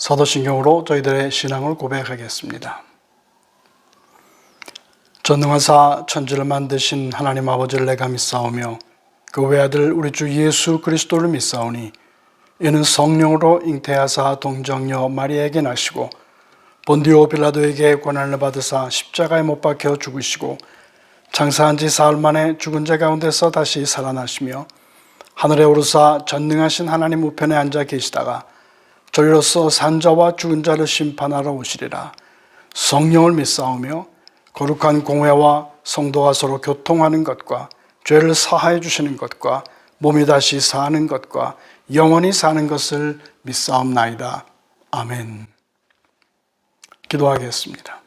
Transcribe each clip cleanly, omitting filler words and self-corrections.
사도신경으로 저희들의 신앙을 고백하겠습니다. 전능하사 천지를 만드신 하나님 아버지를 내가 믿사오며 그 외아들 우리 주 예수 그리스도를 믿사오니 이는 성령으로 잉태하사 동정녀 마리아에게 나시고 본디오 빌라도에게 고난을 받으사 십자가에 못 박혀 죽으시고 장사한 지 사흘 만에 죽은 자 가운데서 다시 살아나시며 하늘에 오르사 전능하신 하나님 우편에 앉아 계시다가 저리로서 산자와 죽은 자를 심판하러 오시리라. 성령을 믿사오며 거룩한 공회와 성도가 서로 교통하는 것과 죄를 사하여 주시는 것과 몸이 다시 사는 것과 영원히 사는 것을 믿사옵나이다. 아멘. 기도하겠습니다.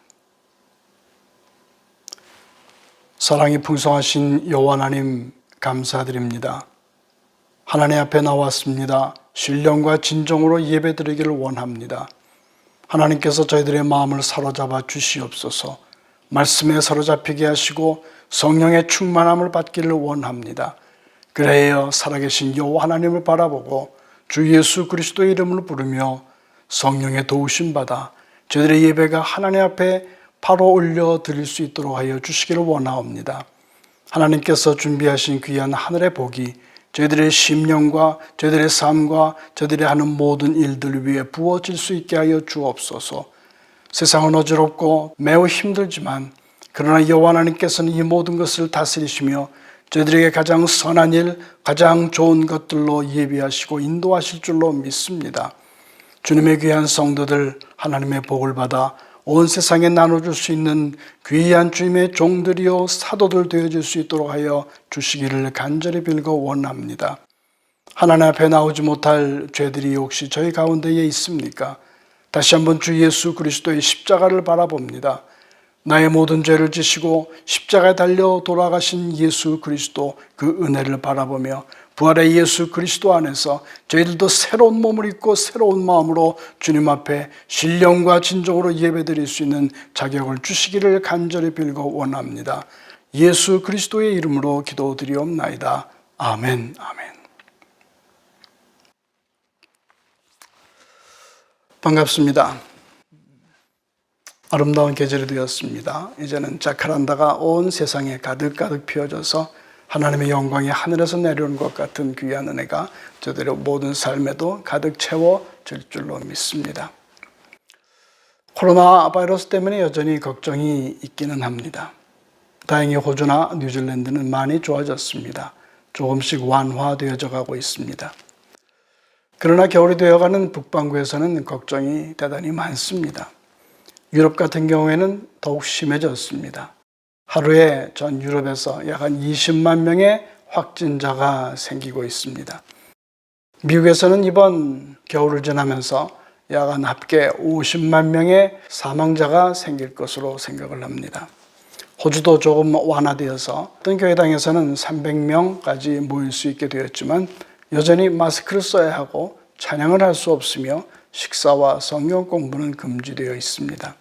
사랑이 풍성하신 여호와 하나님 감사드립니다. 하나님 앞에 나왔습니다. 신령과 진정으로 예배드리기를 원합니다. 하나님께서 저희들의 마음을 사로잡아 주시옵소서. 말씀에 사로잡히게 하시고 성령의 충만함을 받기를 원합니다. 그래야 살아계신 여호와 하나님을 바라보고 주 예수 그리스도의 이름을 부르며 성령의 도우심 받아 저희들의 예배가 하나님 앞에 바로 올려 드릴 수 있도록 하여 주시기를 원하옵니다. 하나님께서 준비하신 귀한 하늘의 복이 저희들의 심령과 저희들의 삶과 저희들이 하는 모든 일들 위에 부어질 수 있게 하여 주옵소서. 세상은 어지럽고 매우 힘들지만 그러나 여호와 하나님께서는 이 모든 것을 다스리시며 저희들에게 가장 선한 일, 가장 좋은 것들로 예비하시고 인도하실 줄로 믿습니다. 주님의 귀한 성도들 하나님의 복을 받아 온 세상에 나눠줄 수 있는 귀한 주님의 종들이요 사도들 되어질 수 있도록 하여 주시기를 간절히 빌고 원합니다. 하나님 앞에 나오지 못할 죄들이 혹시 저희 가운데에 있습니까? 다시 한번 주 예수 그리스도의 십자가를 바라봅니다. 나의 모든 죄를 지시고 십자가에 달려 돌아가신 예수 그리스도 그 은혜를 바라보며 부활의 예수 그리스도 안에서 저희들도 새로운 몸을 입고 새로운 마음으로 주님 앞에 신령과 진정으로 예배드릴 수 있는 자격을 주시기를 간절히 빌고 원합니다. 예수 그리스도의 이름으로 기도드리옵나이다. 아멘. 아멘. 반갑습니다. 아름다운 계절이 되었습니다. 이제는 자카란다가 온 세상에 가득가득 피어져서 하나님의 영광이 하늘에서 내려오는 것 같은 귀한 은혜가 저들의 모든 삶에도 가득 채워질 줄로 믿습니다. 코로나 바이러스 때문에 여전히 걱정이 있기는 합니다. 다행히 호주나 뉴질랜드는 많이 좋아졌습니다. 조금씩 완화되어져 가고 있습니다. 그러나 겨울이 되어가는 북반구에서는 걱정이 대단히 많습니다. 유럽 같은 경우에는 더욱 심해졌습니다. 하루에 전 유럽에서 약 한 20만 명의 확진자가 생기고 있습니다. 미국에서는 이번 겨울을 지나면서 약 한 합계 50만 명의 사망자가 생길 것으로 생각을 합니다. 호주도 조금 완화되어서 어떤 교회당에서는 300명까지 모일 수 있게 되었지만 여전히 마스크를 써야 하고 찬양을 할 수 없으며 식사와 성경 공부는 금지되어 있습니다.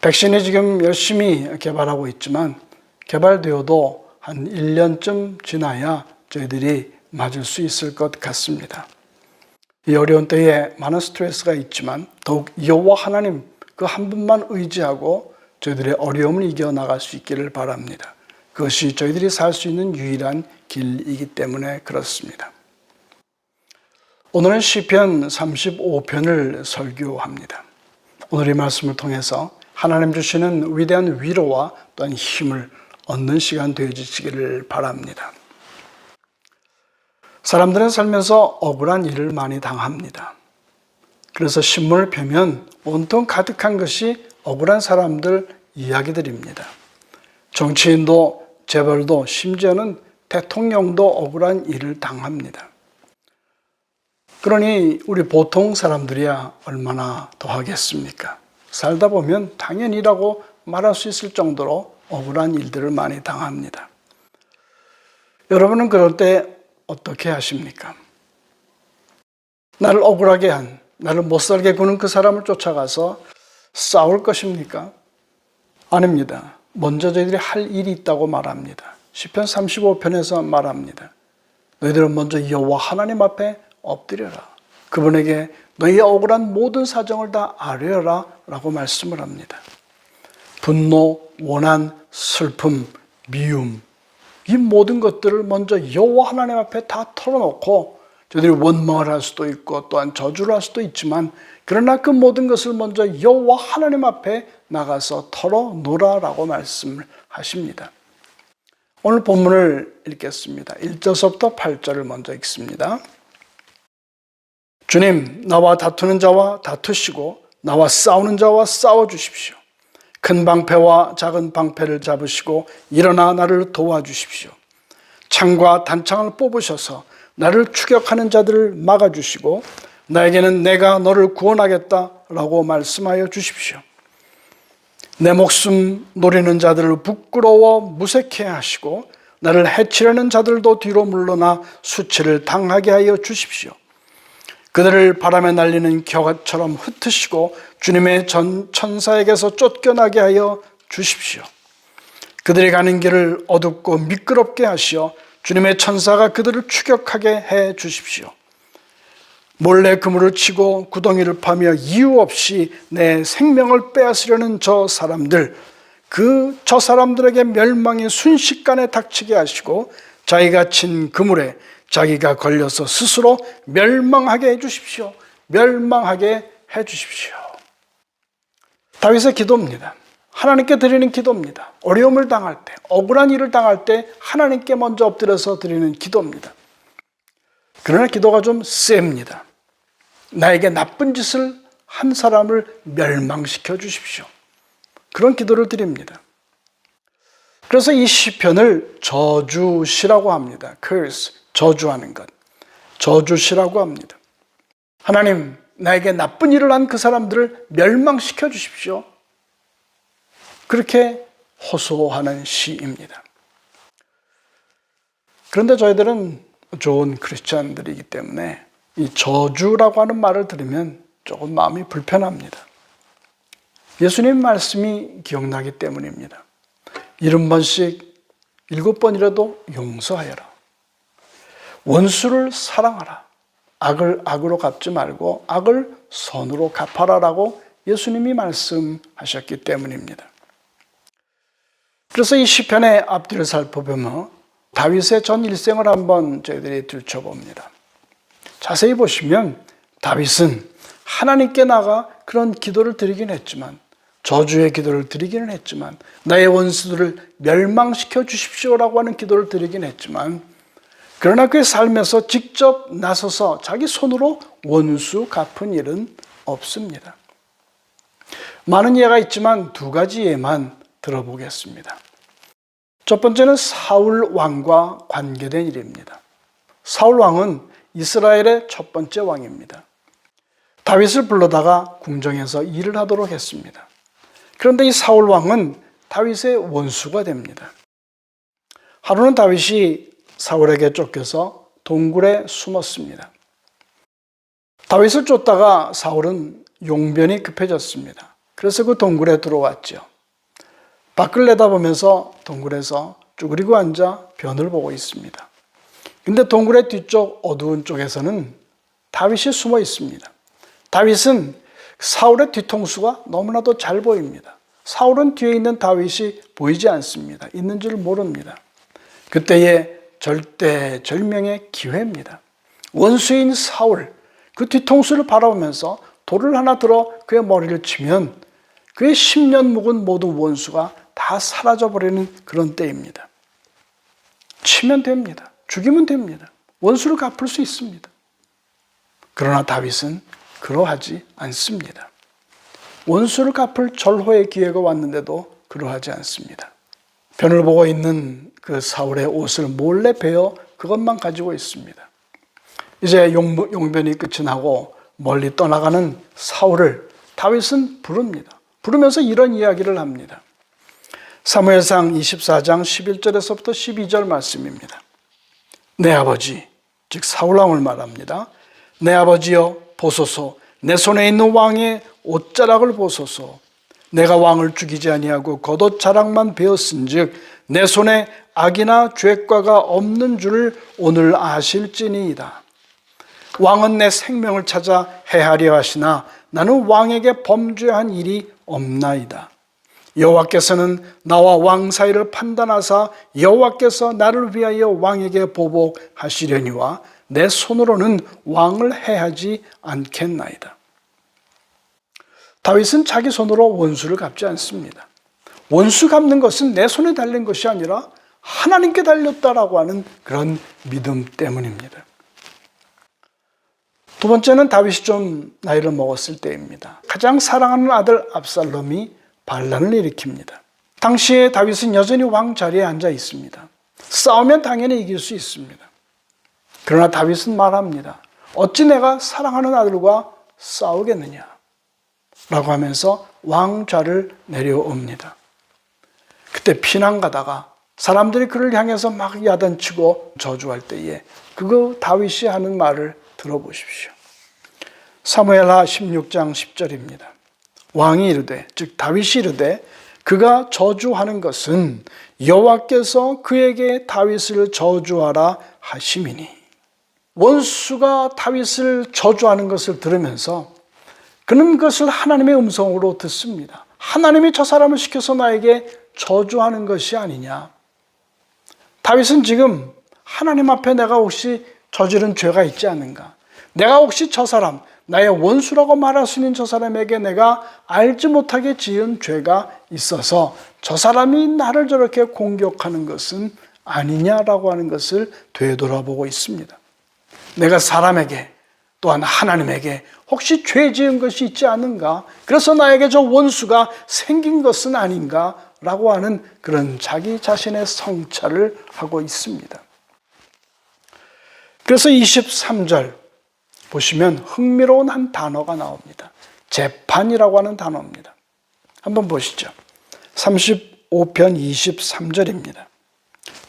백신이 지금 열심히 개발하고 있지만 개발되어도 한 1년쯤 지나야 저희들이 맞을 수 있을 것 같습니다. 이 어려운 때에 많은 스트레스가 있지만 더욱 여호와 하나님 그 한 분만 의지하고 저희들의 어려움을 이겨나갈 수 있기를 바랍니다. 그것이 저희들이 살 수 있는 유일한 길이기 때문에 그렇습니다. 오늘은 시편 35편을 설교합니다. 오늘 이 말씀을 통해서 하나님 주시는 위대한 위로와 또한 힘을 얻는 시간 되어지시기를 바랍니다. 사람들은 살면서 억울한 일을 많이 당합니다. 그래서 신문을 펴면 온통 가득한 것이 억울한 사람들 이야기들입니다. 정치인도 재벌도 심지어는 대통령도 억울한 일을 당합니다. 그러니 우리 보통 사람들이야 얼마나 더 하겠습니까? 살다 보면 당연히라고 말할 수 있을 정도로 억울한 일들을 많이 당합니다. 여러분은 그럴 때 어떻게 하십니까? 나를 억울하게 한, 나를 못살게 구는 그 사람을 쫓아가서 싸울 것입니까? 아닙니다. 먼저 저희들이 할 일이 있다고 말합니다. 시편 35편에서 말합니다. 너희들은 먼저 여호와 하나님 앞에 엎드려라. 그분에게 너희의 억울한 모든 사정을 다 아뢰어라 라고 말씀을 합니다. 분노, 원한, 슬픔, 미움, 이 모든 것들을 먼저 여호와 하나님 앞에 다 털어놓고 저들이 원망을 할 수도 있고 또한 저주를 할 수도 있지만 그러나 그 모든 것을 먼저 여호와 하나님 앞에 나가서 털어놓으라라고 말씀을 하십니다. 오늘 본문을 읽겠습니다. 1절부터 8절을 먼저 읽습니다. 주님, 나와 다투는 자와 다투시고 나와 싸우는 자와 싸워주십시오. 큰 방패와 작은 방패를 잡으시고 일어나 나를 도와주십시오. 창과 단창을 뽑으셔서 나를 추격하는 자들을 막아주시고 나에게는 내가 너를 구원하겠다라고 말씀하여 주십시오. 내 목숨 노리는 자들을 부끄러워 무색해 하시고 나를 해치려는 자들도 뒤로 물러나 수치를 당하게 하여 주십시오. 그들을 바람에 날리는 겨처럼 흩으시고 주님의 천사에게서 쫓겨나게 하여 주십시오. 그들이 가는 길을 어둡고 미끄럽게 하시어 주님의 천사가 그들을 추격하게 해 주십시오. 몰래 그물을 치고 구덩이를 파며 이유 없이 내 생명을 빼앗으려는 저 사람들에게 멸망이 순식간에 닥치게 하시고 자기가 친 그물에 자기가 걸려서 스스로 멸망하게 해 주십시오. 멸망하게 해 주십시오. 다윗의 기도입니다. 하나님께 드리는 기도입니다. 어려움을 당할 때, 억울한 일을 당할 때 하나님께 먼저 엎드려서 드리는 기도입니다. 그러나 기도가 좀 셉니다. 나에게 나쁜 짓을 한 사람을 멸망시켜 주십시오. 그런 기도를 드립니다. 그래서 이 시편을 저주시라고 합니다. curse, 저주하는 것. 저주시라고 합니다. 하나님, 나에게 나쁜 일을 한 그 사람들을 멸망시켜 주십시오. 그렇게 호소하는 시입니다. 그런데 저희들은 좋은 크리스찬들이기 때문에 이 저주라고 하는 말을 들으면 조금 마음이 불편합니다. 예수님 말씀이 기억나기 때문입니다. 70번씩 7번이라도 용서하여라. 원수를 사랑하라. 악을 악으로 갚지 말고 악을 선으로 갚아라라고 예수님이 말씀하셨기 때문입니다. 그래서 이 시편의 앞뒤를 살펴보면 다윗의 전 일생을 한번 저희들이 들춰봅니다. 자세히 보시면 다윗은 하나님께 나가 그런 기도를 드리긴 했지만, 저주의 기도를 드리기는 했지만, 나의 원수들을 멸망시켜 주십시오라고 하는 기도를 드리긴 했지만, 그러나 그의 삶에서 직접 나서서 자기 손으로 원수 갚은 일은 없습니다. 많은 예가 있지만 두 가지 예만 들어보겠습니다. 첫 번째는 사울 왕과 관계된 일입니다. 사울 왕은 이스라엘의 첫 번째 왕입니다. 다윗을 불러다가 궁정에서 일을 하도록 했습니다. 그런데 이 사울 왕은 다윗의 원수가 됩니다. 하루는 다윗이 사울에게 쫓겨서 동굴에 숨었습니다. 다윗을 쫓다가 사울은 용변이 급해졌습니다. 그래서 그 동굴에 들어왔죠. 밖을 내다보면서 동굴에서 쭈그리고 앉아 변을 보고 있습니다. 근데 동굴의 뒤쪽 어두운 쪽에서는 다윗이 숨어 있습니다. 다윗은 사울의 뒤통수가 너무나도 잘 보입니다. 사울은 뒤에 있는 다윗이 보이지 않습니다. 있는 줄 모릅니다. 그때의 절대절명의 기회입니다. 원수인 사울, 그 뒤통수를 바라보면서 돌을 하나 들어 그의 머리를 치면 그의 10년 묵은 모든 원수가 다 사라져버리는 그런 때입니다. 치면 됩니다. 죽이면 됩니다. 원수를 갚을 수 있습니다. 그러나 다윗은 그러하지 않습니다. 원수를 갚을 절호의 기회가 왔는데도 그러하지 않습니다. 변을 보고 있는 그 사울의 옷을 몰래 베어 그것만 가지고 있습니다. 이제 용변이 끝이 나고 멀리 떠나가는 사울을 다윗은 부릅니다. 부르면서 이런 이야기를 합니다. 사무엘상 24장 11절에서부터 12절 말씀입니다. 내 아버지, 즉 사울왕을 말합니다. 내 아버지여 보소서, 내 손에 있는 왕의 옷자락을 보소서. 내가 왕을 죽이지 아니하고 겉옷 자락만 베었은즉 내 손에 악이나 죄과가 없는 줄을 오늘 아실지니이다. 왕은 내 생명을 찾아 해하려 하시나 나는 왕에게 범죄한 일이 없나이다. 여호와께서는 나와 왕 사이를 판단하사 여호와께서 나를 위하여 왕에게 보복하시려니와 내 손으로는 왕을 해하지 않겠나이다. 다윗은 자기 손으로 원수를 갚지 않습니다. 원수 갚는 것은 내 손에 달린 것이 아니라 하나님께 달렸다라고 하는 그런 믿음 때문입니다. 두 번째는 다윗이 좀 나이를 먹었을 때입니다. 가장 사랑하는 아들 압살롬이 반란을 일으킵니다. 당시에 다윗은 여전히 왕 자리에 앉아 있습니다. 싸우면 당연히 이길 수 있습니다. 그러나 다윗은 말합니다. 어찌 내가 사랑하는 아들과 싸우겠느냐? 라고 하면서 왕좌를 내려옵니다. 그때 피난 가다가 사람들이 그를 향해서 막 야단치고 저주할 때에 그거 다윗이 하는 말을 들어보십시오. 사무엘하 16장 10절입니다. 왕이 이르되, 즉 다윗이 이르되 그가 저주하는 것은 여호와께서 그에게 다윗을 저주하라 하심이니. 원수가 다윗을 저주하는 것을 들으면서 그는 그것을 하나님의 음성으로 듣습니다. 하나님이 저 사람을 시켜서 나에게 저주하는 것이 아니냐. 다윗은 지금 하나님 앞에 내가 혹시 저지른 죄가 있지 않는가? 내가 혹시 저 사람, 나의 원수라고 말할 수 있는 저 사람에게 내가 알지 못하게 지은 죄가 있어서 저 사람이 나를 저렇게 공격하는 것은 아니냐라고 하는 것을 되돌아보고 있습니다. 내가 사람에게 또한 하나님에게 혹시 죄 지은 것이 있지 않은가? 그래서 나에게 저 원수가 생긴 것은 아닌가? 라고 하는 그런 자기 자신의 성찰을 하고 있습니다. 그래서 23절 보시면 흥미로운 한 단어가 나옵니다. 재판이라고 하는 단어입니다. 한번 보시죠. 35편 23절입니다.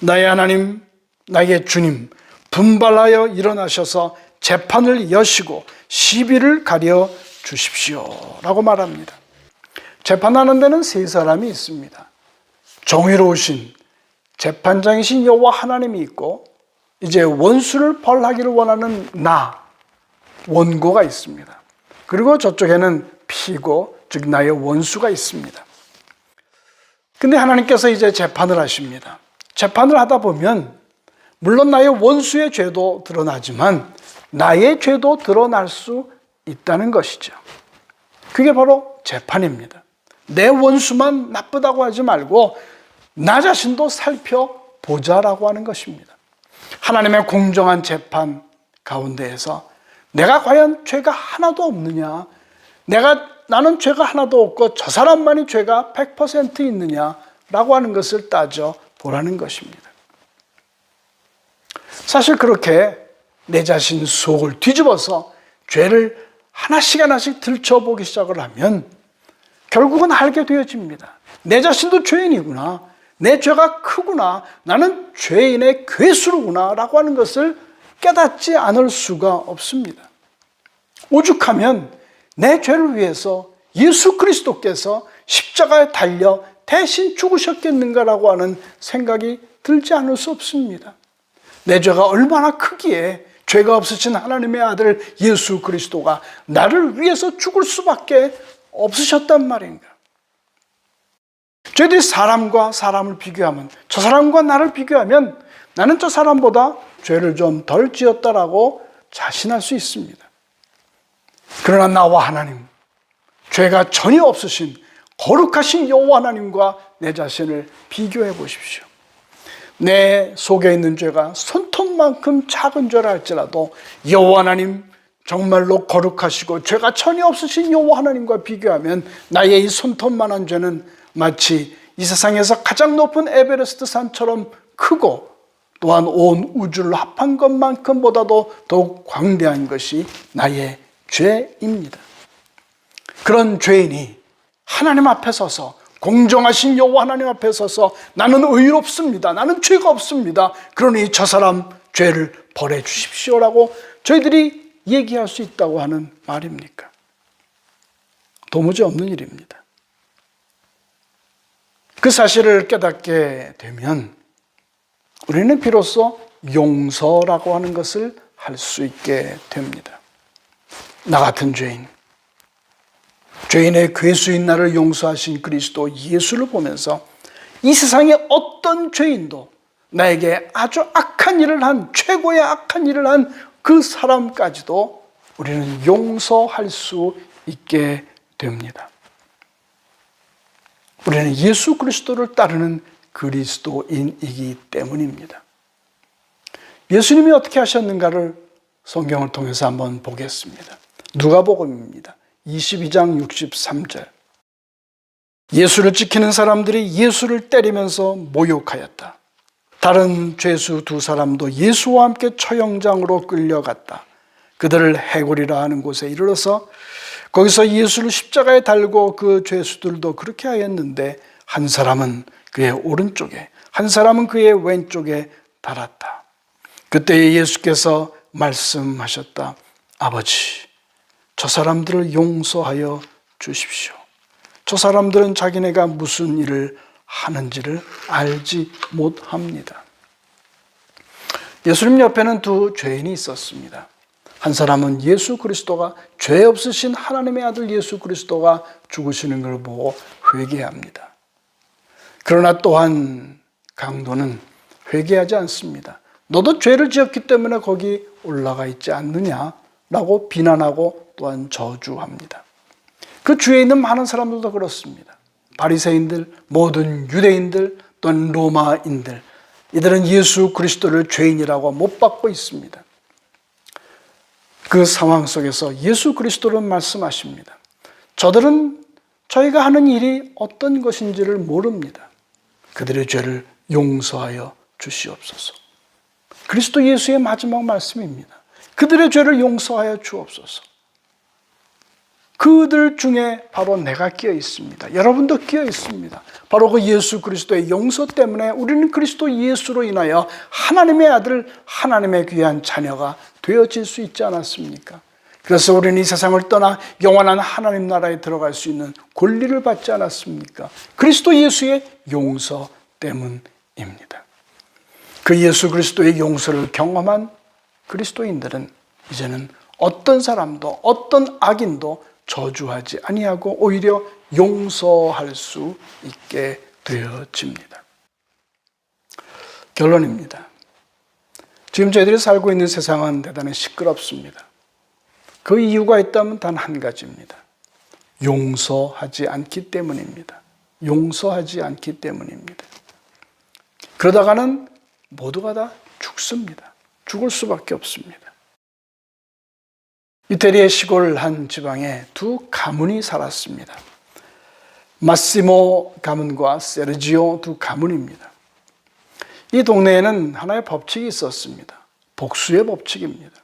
나의 하나님, 나의 주님, 분발하여 일어나셔서 재판을 여시고 시비를 가려 주십시오. 라고 말합니다. 재판하는 데는 세 사람이 있습니다. 정의로우신 재판장이신 여호와 하나님이 있고, 이제 원수를 벌하기를 원하는 나, 원고가 있습니다. 그리고 저쪽에는 피고, 즉 나의 원수가 있습니다. 근데 하나님께서 이제 재판을 하십니다. 재판을 하다 보면 물론 나의 원수의 죄도 드러나지만 나의 죄도 드러날 수 있다는 것이죠. 그게 바로 재판입니다. 내 원수만 나쁘다고 하지 말고 나 자신도 살펴보자라고 하는 것입니다. 하나님의 공정한 재판 가운데에서 내가 과연 죄가 하나도 없느냐, 나는 죄가 하나도 없고 저 사람만이 죄가 100% 있느냐라고 하는 것을 따져보라는 것입니다. 사실 그렇게 내 자신 속을 뒤집어서 죄를 하나씩 들춰보기 시작을 하면 결국은 알게 되어집니다. 내 자신도 죄인이구나. 내 죄가 크구나. 나는 죄인의 괴수로구나. 라고 하는 것을 깨닫지 않을 수가 없습니다. 오죽하면 내 죄를 위해서 예수 그리스도께서 십자가에 달려 대신 죽으셨겠는가라고 하는 생각이 들지 않을 수 없습니다. 내 죄가 얼마나 크기에 죄가 없으신 하나님의 아들 예수 그리스도가 나를 위해서 죽을 수밖에 없으셨단 말인가. 저희들이 사람과 사람을 비교하면, 저 사람과 나를 비교하면 나는 저 사람보다 죄를 좀 덜 지었다라고 자신할 수 있습니다. 그러나 나와 하나님, 죄가 전혀 없으신 거룩하신 여호와 하나님과 내 자신을 비교해 보십시오. 내 속에 있는 죄가 손톱만큼 작은 죄라 할지라도 여호와 하나님 정말로 거룩하시고 죄가 전혀 없으신 여호와 하나님과 비교하면 나의 이 손톱만한 죄는 마치 이 세상에서 가장 높은 에베레스트 산처럼 크고, 또한 온 우주를 합한 것만큼보다도 더욱 광대한 것이 나의 죄입니다. 그런 죄인이 하나님 앞에 서서, 공정하신 여호와 하나님 앞에 서서 나는 의롭습니다, 나는 죄가 없습니다, 그러니 저 사람 죄를 벌해 주십시오라고 저희들이 얘기할 수 있다고 하는 말입니까? 도무지 없는 일입니다. 그 사실을 깨닫게 되면 우리는 비로소 용서라고 하는 것을 수 있게 됩니다. 나 같은 죄인의 괴수인 나를 용서하신 그리스도 예수를 보면서 이 세상의 어떤 죄인도 나에게 아주 악한 일을 한, 최고의 악한 일을 한 그 사람까지도 우리는 용서할 수 있게 됩니다. 우리는 예수 그리스도를 따르는 그리스도인이기 때문입니다. 예수님이 어떻게 하셨는가를 성경을 통해서 한번 보겠습니다. 누가복음입니다. 22장 63절. 예수를 지키는 사람들이 예수를 때리면서 모욕하였다. 다른 죄수 두 사람도 예수와 함께 처형장으로 끌려갔다. 그들을 해골이라 하는 곳에 이르러서 거기서 예수를 십자가에 달고 그 죄수들도 그렇게 하였는데 한 사람은 그의 오른쪽에 한 사람은 그의 왼쪽에 달았다. 그때 예수께서 말씀하셨다. 아버지, 저 사람들을 용서하여 주십시오. 저 사람들은 자기네가 무슨 일을 하는지를 알지 못합니다. 예수님 옆에는 두 죄인이 있었습니다. 한 사람은 예수 그리스도가, 죄 없으신 하나님의 아들 예수 그리스도가 죽으시는 걸 보고 회개합니다. 그러나 또한 강도는 회개하지 않습니다. 너도 죄를 지었기 때문에 거기 올라가 있지 않느냐라고 비난하고 또한 저주합니다. 그 주위에 있는 많은 사람들도 그렇습니다. 바리새인들, 모든 유대인들, 또는 로마인들, 이들은 예수 그리스도를 죄인이라고 못 받고 있습니다. 그 상황 속에서 예수 그리스도는 말씀하십니다. 저들은 저희가 하는 일이 어떤 것인지를 모릅니다. 그들의 죄를 용서하여 주시옵소서. 그리스도 예수의 마지막 말씀입니다. 그들의 죄를 용서하여 주옵소서. 그들 중에 바로 내가 끼어 있습니다. 여러분도 끼어 있습니다. 바로 그 예수 그리스도의 용서 때문에 우리는 그리스도 예수로 인하여 하나님의 아들, 하나님의 귀한 자녀가 되어질 수 있지 않았습니까? 그래서 우리는 이 세상을 떠나 영원한 하나님 나라에 들어갈 수 있는 권리를 받지 않았습니까? 그리스도 예수의 용서 때문입니다. 그 예수 그리스도의 용서를 경험한 그리스도인들은 이제는 어떤 사람도, 어떤 악인도 저주하지 아니하고 오히려 용서할 수 있게 되어집니다. 결론입니다. 지금 저희들이 살고 있는 세상은 대단히 시끄럽습니다. 그 이유가 있다면 단 한 가지입니다. 용서하지 않기 때문입니다. 용서하지 않기 때문입니다. 그러다가는 모두가 다 죽습니다. 죽을 수밖에 없습니다. 이태리의 시골 한 지방에 두 가문이 살았습니다. 마시모 가문과 세르지오 두 가문입니다. 이 동네에는 하나의 법칙이 있었습니다. 복수의 법칙입니다.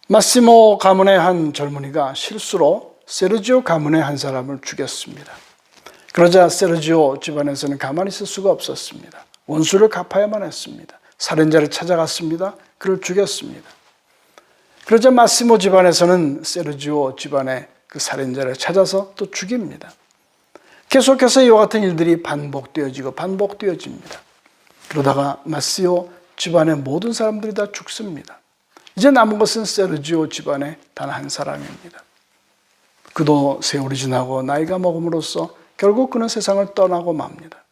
마시모 가문의 한 젊은이가 실수로 세르지오 가문의 한 사람을 죽였습니다. 그러자 세르지오 집안에서는 가만히 있을 수가 없었습니다. 원수를 갚아야만 했습니다. 살인자를 찾아갔습니다. 그를 죽였습니다. 그러자 마시모 집안에서는 세르지오 집안의 그 살인자를 찾아서 또 죽입니다. 계속해서 이와 같은 일들이 반복되어집니다. 그러다가 마시오 집안의 모든 사람들이 다 죽습니다. 이제 남은 것은 세르지오 집안의 단 한 사람입니다. 그도 세월이 지나고 나이가 먹음으로써 결국 그는 세상을 떠나고 맙니다.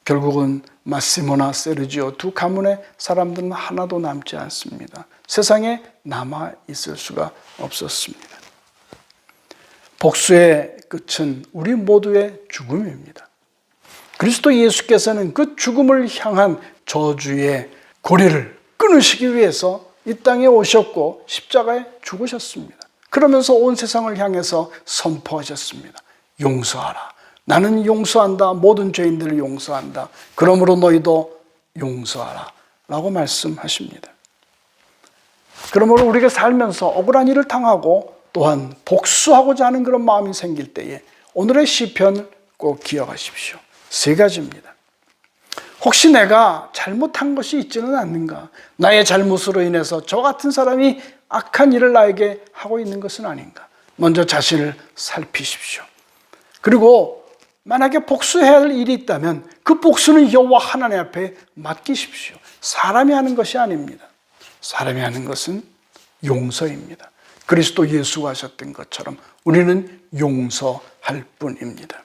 결국은 마시모나 세르지오 두 가문의 사람들은 하나도 남지 않습니다. 세상에 남아 있을 수가 없었습니다. 복수의 끝은 우리 모두의 죽음입니다. 그리스도 예수께서는 그 죽음을 향한 저주의 고리를 끊으시기 위해서 이 땅에 오셨고 십자가에 죽으셨습니다. 그러면서 온 세상을 향해서 선포하셨습니다. 용서하라. 나는 용서한다. 모든 죄인들을 용서한다. 그러므로 너희도 용서하라. 라고 말씀하십니다. 그러므로 우리가 살면서 억울한 일을 당하고 또한 복수하고자 하는 그런 마음이 생길 때에 오늘의 시편을 꼭 기억하십시오. 세 가지입니다. 혹시 내가 잘못한 것이 있지는 않는가? 나의 잘못으로 인해서 저 같은 사람이 악한 일을 나에게 하고 있는 것은 아닌가? 먼저 자신을 살피십시오. 그리고 만약에 복수해야 할 일이 있다면 그 복수는 여호와 하나님 앞에 맡기십시오. 사람이 하는 것이 아닙니다. 사람이 하는 것은 용서입니다. 그리스도 예수가 하셨던 것처럼 우리는 용서할 뿐입니다.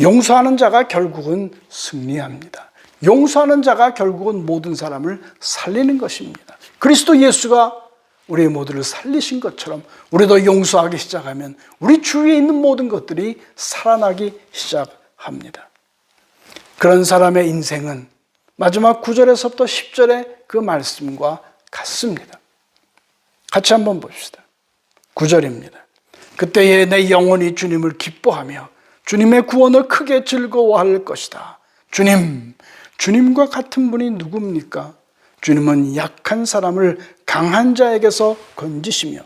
용서하는 자가 결국은 승리합니다. 용서하는 자가 결국은 모든 사람을 살리는 것입니다. 그리스도 예수가 우리 모두를 살리신 것처럼 우리도 용서하기 시작하면 우리 주위에 있는 모든 것들이 살아나기 시작합니다. 그런 사람의 인생은 마지막 9절에서부터 10절의 그 말씀과 같습니다. 같이 한번 봅시다. 9절입니다. 그때에 내 영혼이 주님을 기뻐하며 주님의 구원을 크게 즐거워할 것이다. 주님과 같은 분이 누굽니까? 주님은 약한 사람을 강한 자에게서 건지시며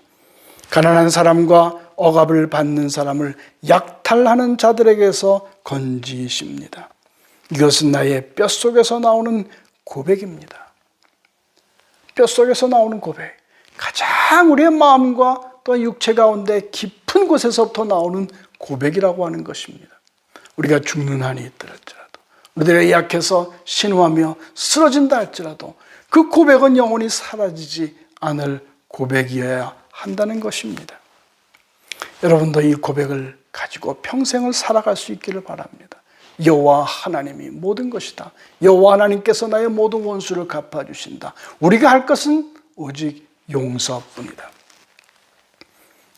가난한 사람과 억압을 받는 사람을 약탈하는 자들에게서 건지십니다. 이것은 나의 뼛속에서 나오는 고백입니다. 뼛속에서 나오는 고백. 가장 우리의 마음과 또 육체 가운데 깊은 곳에서부터 나오는 고백이라고 하는 것입니다. 우리가 죽는 한이 있더라도, 우리들이 약해서 신음하며 쓰러진다 할지라도 그 고백은 영원히 사라지지 않을 고백이어야 한다는 것입니다. 여러분도 이 고백을 가지고 평생을 살아갈 수 있기를 바랍니다. 여호와 하나님이 모든 것이다. 여호와 하나님께서 나의 모든 원수를 갚아주신다. 우리가 할 것은 오직 용서뿐이다.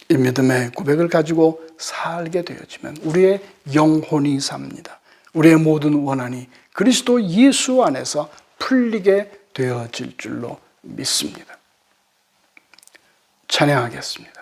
이 믿음의 고백을 가지고 살게 되어지면 우리의 영혼이 삽니다. 우리의 모든 원한이 그리스도 예수 안에서 풀리게 되어질 줄로 믿습니다. 찬양하겠습니다.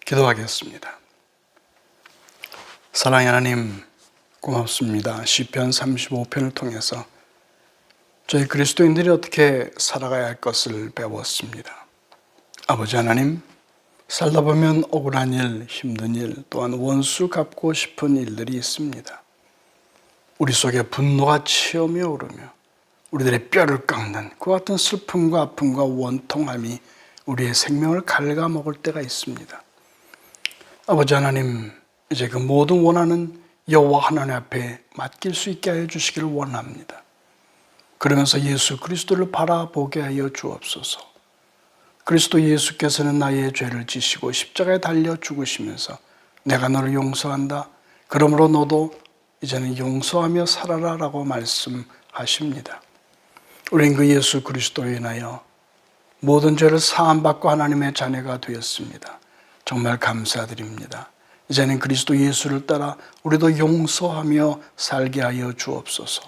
기도하겠습니다. 사랑의 하나님, 고맙습니다. 시편 35편을 통해서 저희 그리스도인들이 어떻게 살아가야 할 것을 배웠습니다. 아버지 하나님, 살다 보면 억울한 일, 힘든 일, 또한 원수 갚고 싶은 일들이 있습니다. 우리 속에 분노가 치어며 오르며 우리들의 뼈를 깎는 그 같은 슬픔과 아픔과 원통함이 우리의 생명을 갉아먹을 때가 있습니다. 아버지 하나님, 이제 그 모든 원하는 여호와 하나님 앞에 맡길 수 있게 하여 주시기를 원합니다. 그러면서 예수 그리스도를 바라보게 하여 주옵소서. 그리스도 예수께서는 나의 죄를 지시고 십자가에 달려 죽으시면서 내가 너를 용서한다. 그러므로 너도 이제는 용서하며 살아라 라고 말씀하십니다. 우린 그 예수 그리스도로 인하여 모든 죄를 사함받고 하나님의 자녀가 되었습니다. 정말 감사드립니다. 이제는 그리스도 예수를 따라 우리도 용서하며 살게 하여 주옵소서.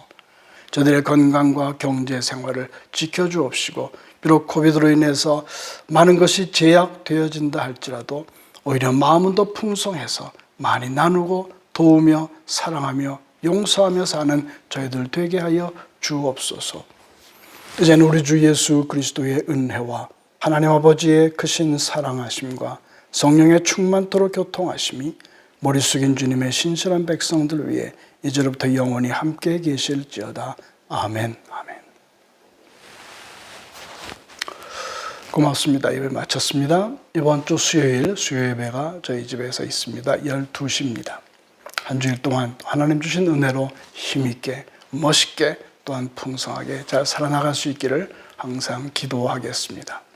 저들의 건강과 경제 생활을 지켜주옵시고, 비록 코비드로 인해서 많은 것이 제약되어진다 할지라도 오히려 마음은 더 풍성해서 많이 나누고 도우며 사랑하며 용서하며 사는 저희들 되게 하여 주옵소서. 이제는 우리 주 예수 그리스도의 은혜와 하나님 아버지의 크신 사랑하심과 성령의 충만토록 교통하심이 머리 숙인 주님의 신실한 백성들 위해 이제로부터 영원히 함께 계실지어다. 아멘. 아멘. 고맙습니다. 예배 마쳤습니다. 이번 주 수요일 수요예배가 저희 집에서 있습니다. 12시입니다. 한 주일 동안 하나님 주신 은혜로 힘있게 멋있게 또한 풍성하게 잘 살아나갈 수 있기를 항상 기도하겠습니다.